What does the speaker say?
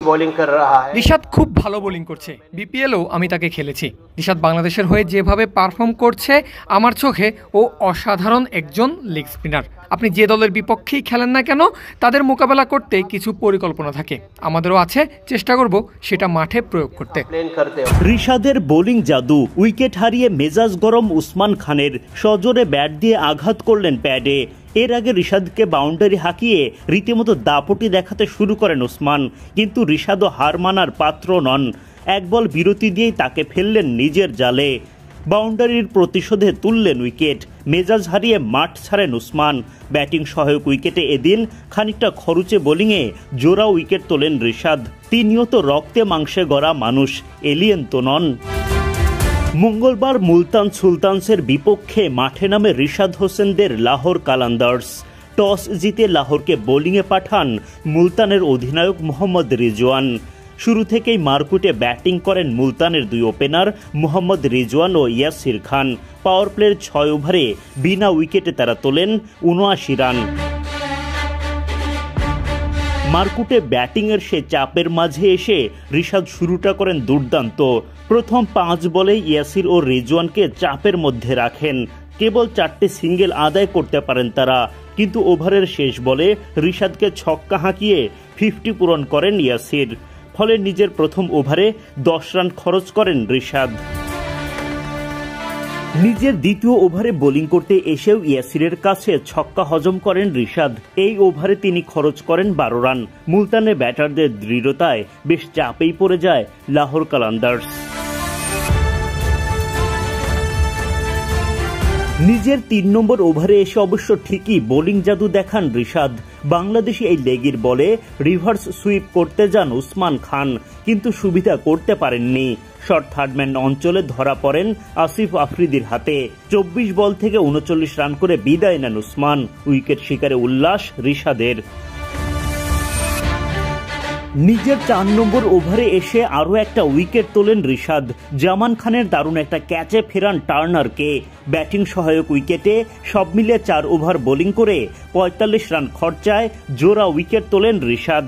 Bowling कर रहा है। রিশাদ খুব ভালো বোলিং করছে, বিপিএলও আমি তাকে খেলেছি। রিশাদ বাংলাদেশের হয়ে যেভাবে পারফর্ম করছে আমার চোখে ও অসাধারণ একজন লেগ স্পিনার। আপনি যে দলের বিপক্ষেই খেলেন না কেন তাদের মোকাবেলা করতে কিছু পরিকল্পনা থাকে, আমাদেরও আছে, চেষ্টা করব সেটা মাঠে প্রয়োগ করতে। রিশাদের বোলিং জাদু, উইকেট হারিয়ে মেজাজ গরম উসমান খানের, সজোরে ব্যাট দিয়ে আঘাত করলেন প্যাডে। এর আগে রিশাদকে বাউন্ডারি হাঁকিয়ে রীতিমতো দাপটি দেখাতে শুরু করেন উসমান, কিন্তু রিশাদও হার মানার পাত্র নন। এক বল বিরতি দিয়েই তাকে ফেললেন নিজের জালে, বাউন্ডারির প্রতিশোধে তুললেন উইকেট। মেজাজ হারিয়ে মাঠ ছাড়েন উসমান। ব্যাটিং সহায়ক উইকেটে এদিন খানিকটা খরুচে বোলিংয়ে জোড়া উইকেট তোলেন রিশাদ। তিনিও তো রক্তে মাংসে গড়া মানুষ, এলিয়েন তো নন। মঙ্গলবার মুলতান সুলতানসের বিপক্ষে মাঠে নামে রিশাদ হোসেনদের লাহোর কালান্দার্স। টস জিতে লাহোরকে বোলিংয়ে পাঠান মুলতানের অধিনায়ক মোহাম্মদ রিজওয়ান। শুরু থেকেই মারকুটে ব্যাটিং করেন মুলতানের দুই ওপেনার মোহাম্মদ রিজওয়ান ও ইয়াসির খান। পাওয়ার প্লের 6 ওভারে বিনা উইকেটে তারা তোলেন ৭৯ রান। মারকুটে ব্যাটিংয়ের সে চাপের মাঝে এসে রিশাদ শুরুটা করেন দুর্দান্ত। প্রথম 5 বলে ইয়াসির ও রিজওয়ানকে চাপের মধ্যে রাখেন, কেবল 4টে সিঙ্গেল আদায় করতে পারেন তারা, কিন্তু ওভারের শেষ বলে রিশাদকে ছক্কা হাঁকিয়ে 50 পূরণ করেন ইয়াসির। ফলে নিজের প্রথম ওভারে 10 রান খরচ করেন রিশাদ। নিজের দ্বিতীয় ওভারে বোলিং করতে এসেও ইয়াসিরের কাছে ছক্কা হজম করেন রিশাদ। এই ওভারে তিনি খরচ করেন 12 রান। মুলতানের ব্যাটারদের দৃঢ়তায় বেশ চাপেই পড়ে যায় লাহোর কালান্দার্স। নিজের 3 নম্বর ওভারে এসে অবশ্য ঠিকই বোলিং জাদু দেখান রিশাদ। বাংলাদেশি এই লেগের বলে রিভার্স সুইপ করতে যান উসমান খান, কিন্তু সুবিধা করতে পারেননি। শর্ট থার্ডম্যান অঞ্চলে ধরা পড়েন আসিফ আফ্রিদির হাতে। 24 বল থেকে 39 রান করে বিদায় নেন উসমান। উইকেট শিকারে উল্লাস রিশাদের। নিজের 4 নম্বর ওভারে এসে আরও একটা উইকেট তোলেন রিশাদ। জামান খানের দারুণ একটা ক্যাচে ফেরান টার্নারকে। ব্যাটিং সহায়ক উইকেটে সব মিলিয়ে 4 ওভার বোলিং করে 45 রান খরচায় জোড়া উইকেট তোলেন রিশাদ।